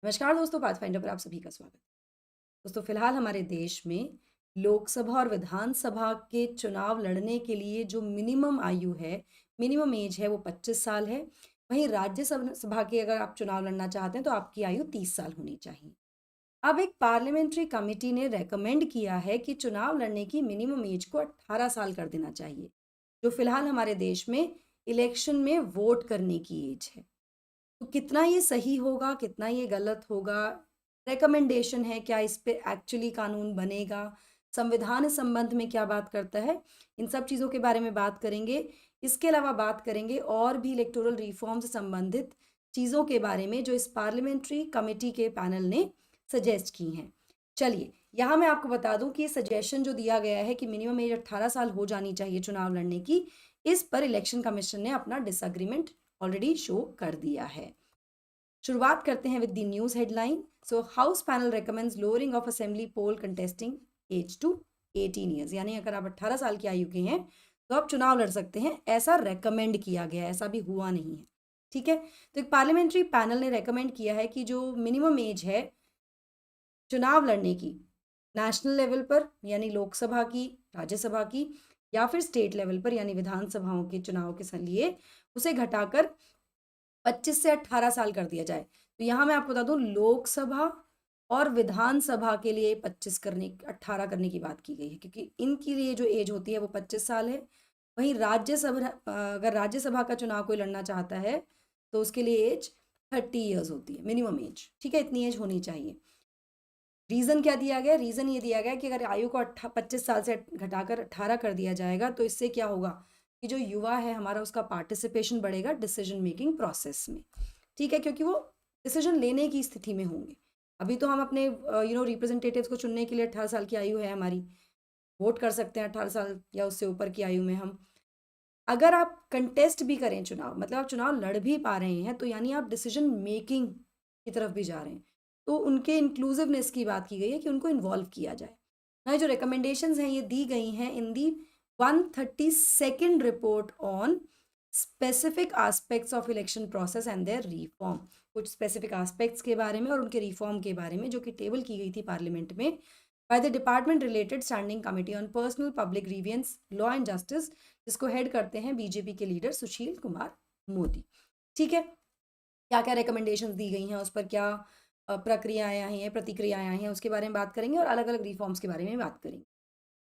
नमस्कार दोस्तों, पाथफाइंडर पर आप सभी का स्वागत है। दोस्तों, फिलहाल हमारे देश में लोकसभा और विधानसभा के चुनाव लड़ने के लिए जो मिनिमम आयु है, मिनिमम एज है, वो 25 साल है। वहीं राज्यसभा सभा के अगर आप चुनाव लड़ना चाहते हैं तो आपकी आयु 30 साल होनी चाहिए। अब एक पार्लियामेंट्री कमेटी ने रेकमेंड किया है कि चुनाव लड़ने की मिनिमम एज को 18 साल कर देना चाहिए, जो फिलहाल हमारे देश में इलेक्शन में वोट करने की एज है। तो कितना ये सही होगा, कितना ये गलत होगा, रिकमेंडेशन है, क्या इस पे एक्चुअली कानून बनेगा, संविधान इस संबंध में क्या बात करता है, इन सब चीज़ों के बारे में बात करेंगे। इसके अलावा बात करेंगे और भी इलेक्टोरल रिफॉर्म से संबंधित चीज़ों के बारे में जो इस पार्लियामेंट्री कमेटी के पैनल ने सजेस्ट की हैं। चलिए, यहाँ मैं आपको बता दूं कि ये सजेशन जो दिया गया है कि मिनिमम एज 18 साल हो जानी चाहिए चुनाव लड़ने की, इस पर इलेक्शन कमीशन ने अपना डिसएग्रीमेंट ऑलरेडी शो कर दिया है। शुरुआत करते हैं with the news headline. So house panel recommends lowering of assembly poll contesting age to 18 years, यानी अगर आप 18 साल की आयु के हैं तो आप चुनाव लड़ सकते हैं, ऐसा रेकमेंड किया गया है, ऐसा भी हुआ नहीं है। ठीक है, तो एक पार्लियामेंट्री पैनल ने रेकमेंड किया है कि जो मिनिमम एज है चुनाव लड़ने की, नेशनल लेवल पर यानी लोकसभा की, राज्यसभा की, या फिर स्टेट लेवल पर यानी विधानसभाओं के चुनाव के लिए उसे घटाकर 25 से 18 साल कर दिया जाए। तो यहाँ मैं आपको बता दूं, लोकसभा और विधानसभा के लिए 25 करने 18 करने की बात की गई है, क्योंकि इनके लिए जो एज होती है वो 25 साल है। वहीं राज्यसभा, अगर राज्यसभा का चुनाव कोई लड़ना चाहता है तो उसके लिए एज 30 ईयर्स होती है, मिनिमम एज। ठीक है, इतनी एज होनी चाहिए। रीज़न क्या दिया गया? रीज़न ये दिया गया कि अगर आयु को 25 साल से घटाकर 18 कर दिया जाएगा तो इससे क्या होगा कि जो युवा है हमारा, उसका पार्टिसिपेशन बढ़ेगा डिसीजन मेकिंग प्रोसेस में। ठीक है, क्योंकि वो डिसीजन लेने की स्थिति में होंगे। अभी तो हम अपने रिप्रेजेंटेटिव्स को चुनने के लिए 18 साल की आयु है हमारी, वोट कर सकते हैं 18 साल या उससे ऊपर की आयु में हम। अगर आप कंटेस्ट भी करें चुनाव, मतलब आप चुनाव लड़ भी पा रहे हैं, तो यानी आप डिसीजन मेकिंग की तरफ भी जा रहे हैं। तो उनके इंक्लूसिवनेस की बात की गई है कि उनको इन्वॉल्व किया जाए। ना, जो रिकमेंडेशंस हैं ये दी गई हैं in the 132nd report on specific aspects of election process and their reform. कुछ स्पेसिफिक एस्पेक्ट्स के बारे में और उनके रिफॉर्म के बारे में, जो कि टेबल की गई थी पार्लियामेंट में by the department related standing committee on personnel public grievance law and justice, जिसको हेड करते हैं बीजेपी के लीडर सुशील कुमार मोदी। ठीक है, क्या क्या रिकमेंडेशंस दी गई हैं, उस पर क्या प्रक्रियाएं आई हैं, प्रतिक्रियाएं आई हैं, उसके बारे में बात करेंगे और अलग अलग रिफॉर्म्स के बारे में बात करेंगे।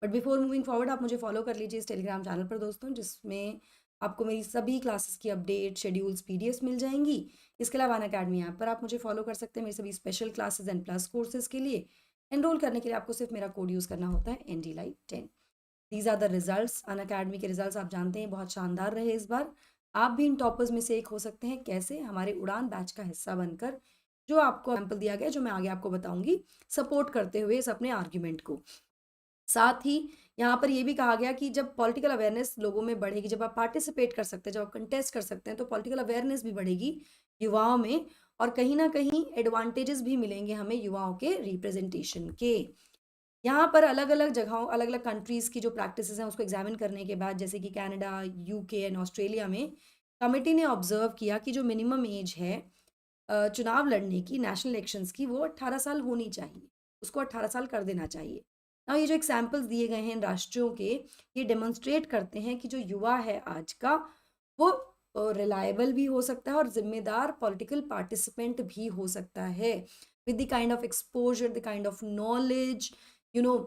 बट बिफोर मूविंग फॉरवर्ड, आप मुझे फॉलो कर लीजिए इस टेलीग्राम चैनल पर दोस्तों, जिसमें आपको मेरी सभी क्लासेस की अपडेट, शेड्यूल्स, पीडीएफ्स मिल जाएंगी। इसके अलावा अनअकैडमी ऐप पर आप मुझे फॉलो कर सकते हैं मेरी सभी special classes and plus courses के लिए। एनरोल करने के लिए आपको सिर्फ मेरा कोड यूज़ करना होता है NDLive10। These are the results. Unacademy के रिजल्ट्स आप जानते हैं बहुत शानदार रहे इस बार। आप भी इन टॉपर्स में से एक हो सकते हैं। कैसे? हमारे उड़ान बैच का हिस्सा बनकर, जो आपको सैंपल दिया गया, जो मैं आगे आपको बताऊंगी, सपोर्ट करते हुए इस अपने आर्ग्यूमेंट को। साथ ही यहाँ पर यह भी कहा गया कि जब पॉलिटिकल अवेयरनेस लोगों में बढ़ेगी, जब आप पार्टिसिपेट कर सकते हैं, जब आप कंटेस्ट कर सकते हैं, तो पॉलिटिकल अवेयरनेस भी बढ़ेगी युवाओं में, और कहीं ना कहीं एडवांटेजेस भी मिलेंगे हमें युवाओं के रिप्रेजेंटेशन के। यहाँ पर अलग अलग जगहों, अलग अलग कंट्रीज़ की जो प्रैक्टिसेस हैं उसको एग्जामिन करने के बाद, जैसे कि कनाडा, यूके एंड ऑस्ट्रेलिया में, कमेटी ने ऑब्जर्व किया कि जो मिनिमम एज है चुनाव लड़ने की, नेशनल इलेक्शंस की, वो 18 साल होनी चाहिए, उसको 18 साल कर देना चाहिए। ना, ये जो एग्जाम्पल्स दिए गए हैं इन राष्ट्रों के, ये डेमोन्स्ट्रेट करते हैं कि जो युवा है आज का, वो रिलायबल भी हो सकता है और जिम्मेदार पॉलिटिकल पार्टिसिपेंट भी हो सकता है, with the kind of exposure, the kind of knowledge, you know,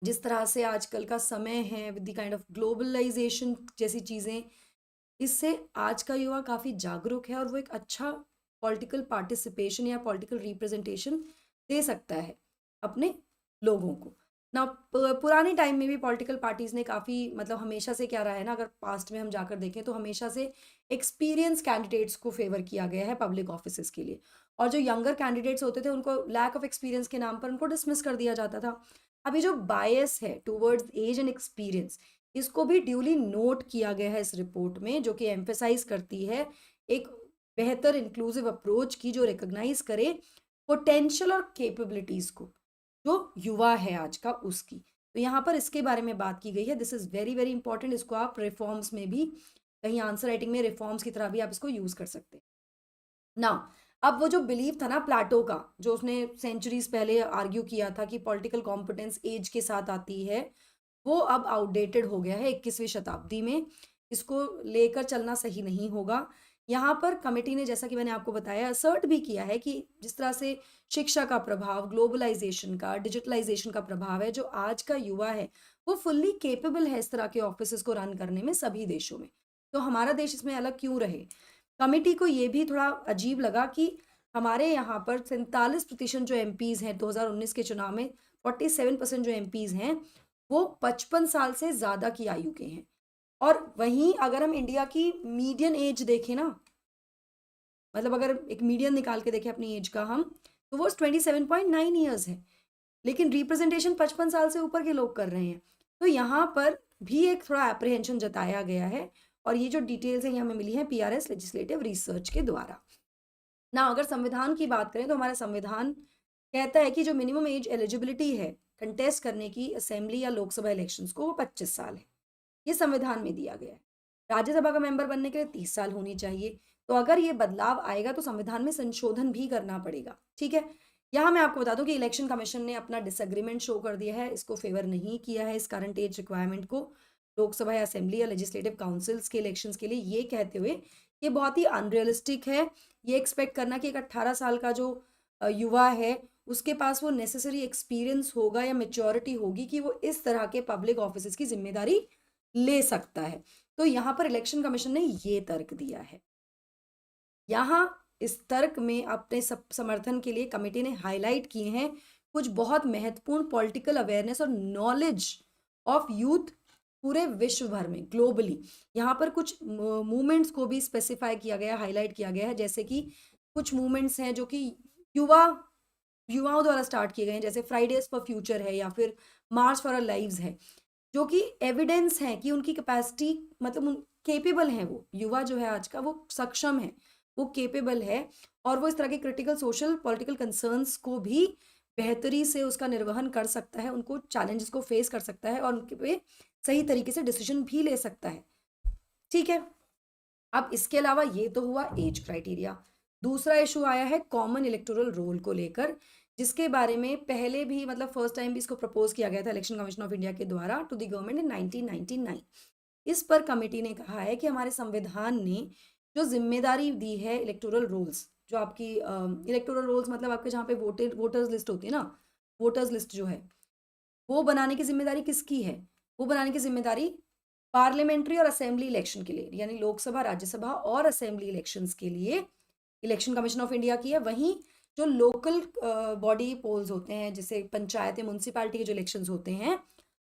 जिस तरह से आजकल का समय है, with the kind of globalisation जैसी चीज़ें, इससे आज का युवा काफ़ी जागरूक है और वो एक अच्छा पॉलिटिकल पार्टिसिपेशन या पॉलिटिकल रिप्रेजेंटेशन दे सकता है अपने लोगों को ना। पुराने टाइम में भी पॉलिटिकल पार्टीज़ ने काफ़ी, मतलब हमेशा से क्या रहा है ना, अगर पास्ट में हम जाकर देखें तो हमेशा से एक्सपीरियंस कैंडिडेट्स को फेवर किया गया है पब्लिक ऑफिसेज के लिए, और जो यंगर कैंडिडेट्स होते थे उनको लैक ऑफ एक्सपीरियंस के नाम पर उनको डिसमिस कर दिया जाता था। अभी जो बायस है टूवर्ड्स एज एंड एक्सपीरियंस, इसको भी ड्यूली नोट किया गया है इस रिपोर्ट में, जो कि एम्फेसाइज करती है एक बेहतर इंक्लूसिव अप्रोच की, जो रिकॉग्नाइज करे पोटेंशियल और कैपेबिलिटीज़ को, जो युवा है आज का, उसकी। तो यहाँ पर इसके बारे में बात की गई है। This is very very important. इसको आप रिफॉर्म्स में भी, कहीं आंसर राइटिंग में रिफॉर्म्स की तरह भी आप इसको यूज़ कर सकते हैं। नाउ, अब वो जो बिलीव था ना प्लेटो का, जो उसने सेंचुरीज पहले आर्ग्यू किया था कि पॉलिटिकल कॉम्पिटेंस एज के साथ आती है, वो अब आउटडेटेड हो गया है 21वीं शताब्दी में। इसको लेकर चलना सही नहीं होगा। यहाँ पर कमेटी ने, जैसा कि मैंने आपको बताया, असर्ट भी किया है कि जिस तरह से शिक्षा का प्रभाव, ग्लोबलाइजेशन का, डिजिटलाइजेशन का प्रभाव है, जो आज का युवा है वो फुल्ली केपेबल है इस तरह के ऑफिस को रन करने में सभी देशों में। तो हमारा देश इसमें अलग क्यों रहे? कमेटी को ये भी थोड़ा अजीब लगा कि हमारे यहाँ पर 47% जो एमपीज हैं 2019 के चुनाव में, 47% जो एमपीज हैं वो 55 साल से ज्यादा की आयु के हैं। और वहीं अगर हम इंडिया की मीडियन एज देखें ना, मतलब अगर एक मीडियन निकाल के देखें अपनी एज का हम, तो वो 27.9 ईयर्स है। लेकिन रिप्रेजेंटेशन 55 साल से ऊपर के लोग कर रहे हैं। तो यहाँ पर भी एक थोड़ा एप्रीहेंशन जताया गया है। और ये जो डिटेल्स है ये हमें मिली है पीआरएस लेजिस्लेटिव रिसर्च के द्वारा ना। अगर संविधान की बात करें तो हमारा संविधान कहता है कि जो मिनिमम एज एलिजिबिलिटी है कंटेस्ट करने की असेंबली या लोकसभा इलेक्शंस को, वो 25 साल है। ये संविधान में दिया गया है। राज्यसभा का मेंबर बनने के लिए 30 साल होनी चाहिए। तो अगर ये बदलाव आएगा तो संविधान में संशोधन भी करना पड़ेगा। ठीक है। यहाँ मैं आपको बता दूं कि इलेक्शन कमीशन ने अपना डिसएग्रीमेंट शो कर दिया है, इसको फेवर नहीं किया है इस करंट एज रिक्वायरमेंट को लोकसभा या असेंबली या लेजिस्लेटिव काउंसिल्स के इलेक्शंस के लिए, ये कहते हुए ये बहुत ही अनरियलिस्टिक है ये एक्सपेक्ट करना कि एक 18 साल का जो युवा है उसके पास वो नेसेसरी एक्सपीरियंस होगा या मेच्योरिटी होगी कि वो इस तरह के पब्लिक ऑफिस की जिम्मेदारी ले सकता है। तो यहाँ पर इलेक्शन कमीशन ने ये तर्क दिया है। यहाँ इस तर्क में अपने समर्थन के लिए कमेटी ने हाईलाइट किए हैं कुछ बहुत महत्वपूर्ण पॉलिटिकल अवेयरनेस और नॉलेज ऑफ यूथ पूरे विश्व भर में, ग्लोबली। यहाँ पर कुछ मूवमेंट्स को भी स्पेसिफाई किया गया, हाईलाइट किया गया है, जैसे कि कुछ मूवमेंट्स हैं जो कि युवाओं द्वारा स्टार्ट किए गए हैं, जैसे फ्राइडेज फॉर फ्यूचर है या फिर मार्च फॉर आवर लाइव्स है, जो कि एविडेंस है कि उनकी कैपेसिटी, मतलब केपेबल है, वो युवा जो है आज का वो सक्षम है, वो केपेबल है और वो इस तरह के क्रिटिकल सोशल पॉलिटिकल कंसर्न्स को भी बेहतरी से उसका निर्वहन कर सकता है, उनको चैलेंजेस को फेस कर सकता है और उनके पे सही तरीके से डिसीजन भी ले सकता है। ठीक है। अब इसके अलावा ये तो हुआ एज क्राइटेरिया। दूसरा इशू आया है कॉमन इलेक्टोरल रोल को लेकर, जिसके बारे में पहले भी, मतलब फर्स्ट टाइम भी इसको प्रपोज किया गया था इलेक्शन कमीशन ऑफ इंडिया के द्वारा टू द गवर्नमेंट इन 1999। इस पर कमेटी ने कहा है कि हमारे संविधान ने जो जिम्मेदारी दी है इलेक्टोरल रोल्स, जो आपकी इलेक्टोरल रोल्स मतलब आपके जहाँ पे वोटर्स लिस्ट होती है ना, वोटर्स लिस्ट जो है वो बनाने की जिम्मेदारी किसकी है? वो बनाने की जिम्मेदारी पार्लियामेंट्री और असेंबली इलेक्शन के लिए, यानी लोकसभा, राज्यसभा और असेंबली इलेक्शंस के लिए इलेक्शन कमीशन ऑफ इंडिया की है। वहीं जो लोकल बॉडी पोल्स होते हैं, जैसे पंचायत म्यूनसिपैलिटी के जो इलेक्शंस होते हैं,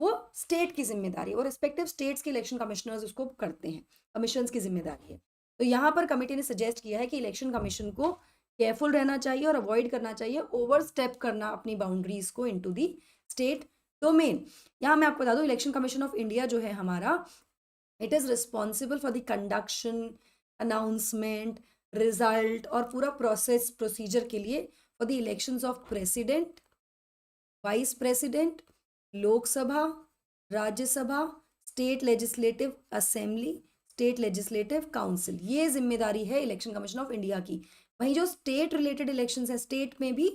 वो स्टेट की जिम्मेदारी है, वो रिस्पेक्टिव स्टेट्स के इलेक्शन कमिश्नर्स उसको करते हैं, कमीशंस की जिम्मेदारी है। तो यहाँ पर कमेटी ने सजेस्ट किया है कि इलेक्शन कमीशन को केयरफुल रहना चाहिए और अवॉइड करना चाहिए ओवर स्टेप करना अपनी बाउंड्रीज को इनटू दी स्टेट डोमेन। यहाँ मैं आपको बता दूं, इलेक्शन कमीशन ऑफ इंडिया जो है हमारा, it is responsible for the conduction, announcement, result और पूरा प्रोसेस प्रोसीजर के लिए for the elections of president, vice president, Lok Sabha, Rajya Sabha, state legislative assembly, state legislative council. ये जिम्मेदारी है इलेक्शन कमीशन ऑफ इंडिया की। वहीं जो स्टेट रिलेटेड इलेक्शंस हैं, स्टेट में भी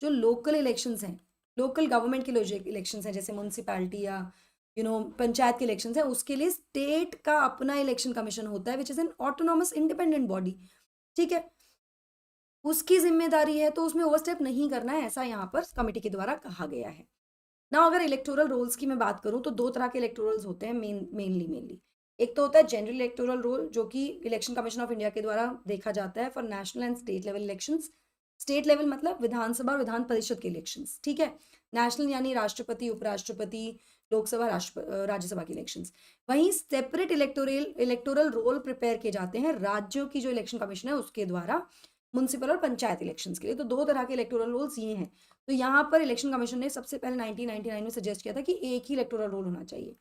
जो लोकल इलेक्शंस हैं, लोकल गवर्नमेंट के इलेक्शंस हैं, जैसे म्यूनसिपैलिटी या पंचायत के इलेक्शंस हैं, उसके लिए स्टेट का अपना इलेक्शन कमीशन होता है, which is an autonomous independent body. ठीक है। उसकी जिम्मेदारी है, तो उसमें ओवरस्टेप नहीं करना है, ऐसा यहाँ पर कमेटी के द्वारा कहा गया है ना। अगर इलेक्टोरल रोल्स की मैं बात करूं तो दो तरह के इलेक्टोरल्स होते हैं मेनली। एक तो होता है जनरल इलेक्टोरल रोल, जो कि इलेक्शन कमीशन ऑफ इंडिया के द्वारा देखा जाता है for national and state level elections. State level मतलब विधानसभा और विधान परिषद के इलेक्शंस। ठीक है। नेशनल यानी राष्ट्रपति, उपराष्ट्रपति, लोकसभा, राज्यसभा के इलेक्शंस। वहीं सेपरेट इलेक्टोरल रोल प्रिपेयर किए जाते हैं राज्यों की जो इलेक्शन कमीशन है उसके द्वारा, म्युनिसिपल और पंचायत इलेक्शंस के लिए। तो दो तरह के इलेक्टोरल रोल्स ये हैं। तो यहाँ पर इलेक्शन कमीशन ने सबसे पहले 1999 में सजेस्ट किया था कि एक ही इलेक्टोरल रोल होना चाहिए,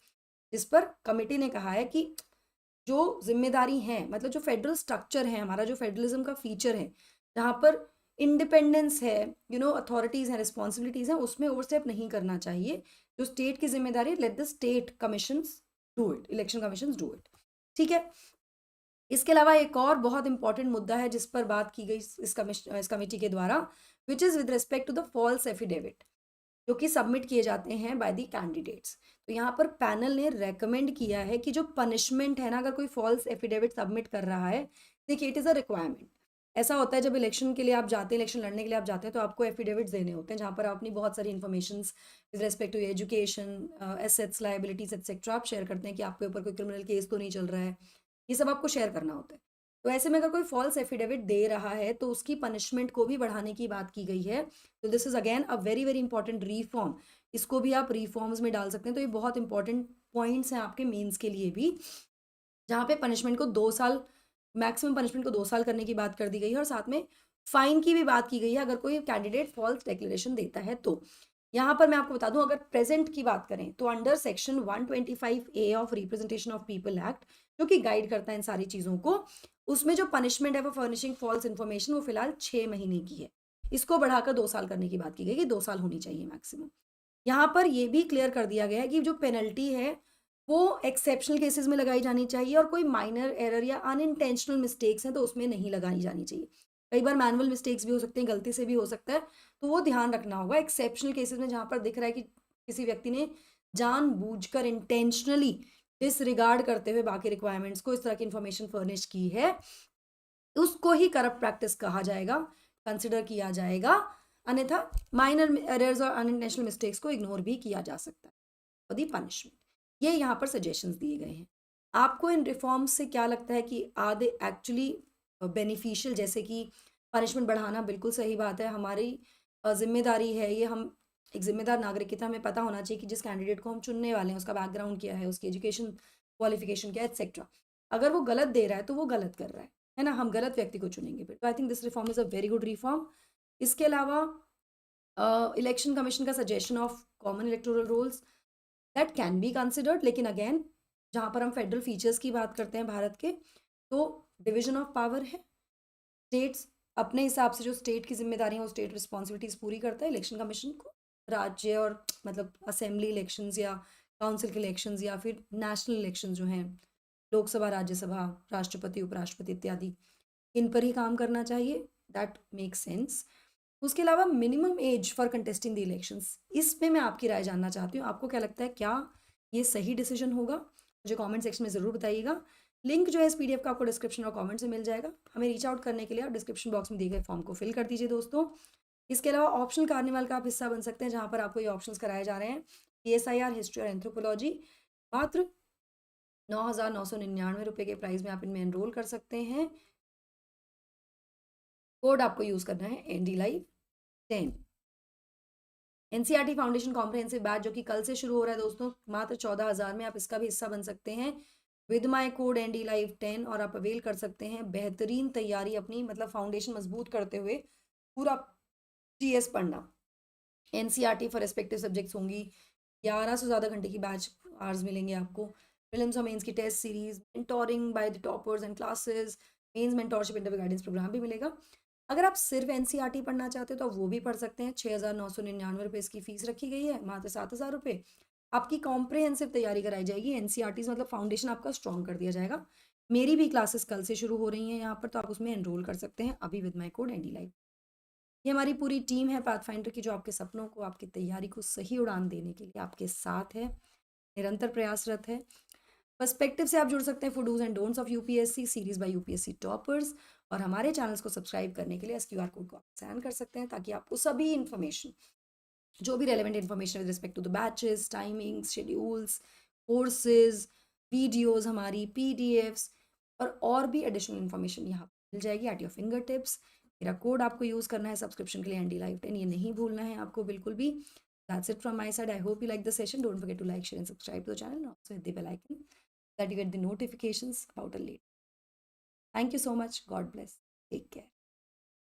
जिस पर कमेटी ने कहा है कि जो जिम्मेदारी है, मतलब जो फेडरल स्ट्रक्चर है हमारा, जो फेडरलिज्म का फीचर है, जहाँ पर इंडिपेंडेंस है, अथॉरिटीज हैं, रिस्पॉन्सिबिलिटीज हैं, उसमें ओवरस्टेप नहीं करना चाहिए। जो स्टेट की जिम्मेदारी है, let the state commissions do it, election commissions do it. ठीक है। इसके अलावा एक और बहुत इंपॉर्टेंट मुद्दा है जिस पर बात की गई इस कमेटी के द्वारा, which is with respect to the false affidavit जो कि सबमिट किए जाते हैं बाय द कैंडिडेट्स। तो यहाँ पर पैनल ने रेकमेंड किया है कि जो पनिशमेंट है ना, अगर कोई फॉल्स एफिडेविट सबमिट कर रहा है, देखिए इट इज़ अ रिक्वायरमेंट। ऐसा होता है जब इलेक्शन के लिए आप जाते हैं, इलेक्शन लड़ने के लिए आप जाते हैं, तो आपको एफिडेविट्स देने होते हैं जहाँ पर आप अपनी बहुत सारी information with respect to education, assets, liabilities etcetera आप शेयर करते हैं कि आपके ऊपर कोई क्रिमिनल केस तो नहीं चल रहा है, ये सब आपको शेयर करना होता है। तो ऐसे में अगर कोई फॉल्स एफिडेविट दे रहा है तो उसकी पनिशमेंट को भी बढ़ाने की बात की गई है। तो this is again a very very important reform. इसको भी आप रिफॉर्म्स में डाल सकते हैं। तो ये बहुत इंपॉर्टेंट पॉइंट्स हैं आपके मेंस के लिए भी, जहाँ पे पनिशमेंट को 2 साल, मैक्सिमम पनिशमेंट को 2 साल करने की बात कर दी गई है और साथ में फाइन की भी बात की गई है अगर कोई कैंडिडेट फॉल्स डिक्लेरेशन देता है तो। यहाँ पर मैं आपको बता दूं, अगर प्रेजेंट की बात करें तो under section 125A of representation of people act, जो कि गाइड करता है इन सारी चीज़ों को, उसमें जो पनिशमेंट है वो फर्निशिंग फॉल्स इन्फॉर्मेशन वो फिलहाल 6 महीने की है। इसको बढ़ाकर 2 साल करने की बात की गई कि 2 साल होनी चाहिए मैक्सिमम। यहाँ पर ये भी क्लियर कर दिया गया है कि जो पेनल्टी है वो एक्सेप्शनल केसेस में लगाई जानी चाहिए और कोई माइनर एरर या अनइंटेंशनल मिस्टेक्स हैं तो उसमें नहीं लगाई जानी चाहिए। कई बार मैनुअल मिस्टेक्स भी हो सकते हैं, गलती से भी हो सकता है, तो वो ध्यान रखना होगा। एक्सेप्शनल केसेस में जहाँ पर दिख रहा है कि किसी व्यक्ति ने जानबूझकर इंटेंशनली डिसरिगार्ड करते हुए बाकी रिक्वायरमेंट्स को इस तरह की इंफॉर्मेशन फर्निश की है, उसको ही करप्ट प्रैक्टिस कहा जाएगा, कंसिडर किया जाएगा। अन्यथा माइनर एरर्स और अनइंटेंशनल मिस्टेक्स को इग्नोर भी किया जा सकता है फॉर दी पनिशमेंट। ये यहाँ पर सजेशंस दिए गए हैं। आपको इन रिफॉर्म्स से क्या लगता है कि आर दे एक्चुअली बेनिफिशियल? जैसे कि पनिशमेंट बढ़ाना बिल्कुल सही बात है, हमारी जिम्मेदारी है ये। हम एक जिम्मेदार नागरिक की तरह हमें पता होना चाहिए कि जिस कैंडिडेट को हम चुनने वाले हैं उसका बैकग्राउंड क्या है, उसकी एजुकेशन क्वालिफिकेशन क्या है, एक्सेट्रा। अगर वो गलत दे रहा है तो वो गलत कर रहा है ना, हम गलत व्यक्ति को चुनेंगे फिर। तो I think this reform is a very good reform. इसके अलावा इलेक्शन कमीशन का suggestion of common electoral rolls that can be considered, लेकिन अगेन जहाँ पर हम फेडरल फीचर्स की बात करते हैं भारत के, तो डिवीजन ऑफ पावर है। स्टेट्स अपने हिसाब से जो स्टेट की जिम्मेदारी है वो स्टेट रिस्पॉन्सिबिलिटीज पूरी करता है। इलेक्शन कमीशन को राज्य और मतलब असेंबली इलेक्शंस या काउंसिल के इलेक्शंस या फिर नेशनल इलेक्शन जो हैं, लोकसभा, राज्यसभा, राष्ट्रपति, उपराष्ट्रपति इत्यादि, इन पर ही काम करना चाहिए। That make sense. उसके अलावा minimum age for contesting the elections, इस पे मैं आपकी राय जानना चाहती हूँ। आपको क्या लगता है, क्या ये सही डिसीजन होगा? मुझे कमेंट सेक्शन में ज़रूर बताइएगा। लिंक जो है इस पीडीएफ का आपको डिस्क्रिप्शन और कमेंट से मिल जाएगा। हमें रीच आउट करने के लिए आप डिस्क्रिप्शन बॉक्स में दिए गए फॉर्म को फिल कर दीजिए दोस्तों। इसके अलावा ऑप्शनल कार्निवल का आप हिस्सा बन सकते हैं, जहाँ पर आपको ये ऑप्शंस कराए जा रहे हैं। PSIR, हिस्ट्री और एंथ्रोपोलॉजी, मात्र 9,999 रुपये के प्राइस में आप इनमें एनरोल कर सकते हैं। कोड आपको यूज़ करना है NDLive10। NCERT foundation comprehensive batch जो कि कल से शुरू हो रहा है दोस्तों, मात्र 14,000 में आप इसका भी हिस्सा बन सकते हैं विद माई कोड NDLive10, और आप अवेल कर सकते हैं बेहतरीन तैयारी अपनी, मतलब फाउंडेशन मजबूत करते हुए पूरा GS पढ़ना। NCERT फॉर रेस्पेक्टिव सब्जेक्ट्स होंगी, 11 से ज़्यादा घंटे की बैच आवर्स मिलेंगे आपको। फिल्म्स और मेंस की test series, mentoring by the toppers and classes, mains mentorship interview guidance programme भी मिलेगा। अगर आप सिर्फ NCERT पढ़ना चाहते हो तो वो भी पढ़ सकते हैं। 6,999 रुपये इसकी फीस रखी गई है, मात्र 7,000 रुपये। आपकी कॉम्प्रिहेंसिव तैयारी कराई जाएगी। NCERT मतलब फाउंडेशन आपका स्ट्रॉन्ग कर दिया जाएगा। मेरी भी क्लासेस कल से शुरू हो रही हैं यहाँ पर, तो आप उसमें एनरोल कर सकते हैं अभी विद माई कोड NDLive। ये हमारी पूरी टीम है पाथफाइंडर की, जो आपके सपनों को, आपकी तैयारी को सही उड़ान देने के लिए आपके साथ है, निरंतर प्रयासरत है। पर्सपेक्टिव से आप जुड़ सकते हैं for dos and don'ts of UPSC series by UPSC toppers, और हमारे चैनल्स को सब्सक्राइब करने के लिए इस QR कोड को आप स्कैन कर सकते हैं, ताकि आपको सभी इन्फॉर्मेशन, जो भी relevant information with respect to the batches, timings, schedules, courses, videos, हमारी PDFs और भी एडिशनल इन्फॉर्मेशन यहाँ मिल जाएगी एट योर फिंगर टिप्स। मेरा कोड आपको यूज़ करना है सब्सक्रिप्शन के लिए NDLive10, ये नहीं भूलना है आपको बिल्कुल भी। That's it from my side. I hope you like the session. Don't forget to like, share and subscribe to the channel, and also hit the bell icon that you get the notifications about a late. Thank you so much. God bless. Take care.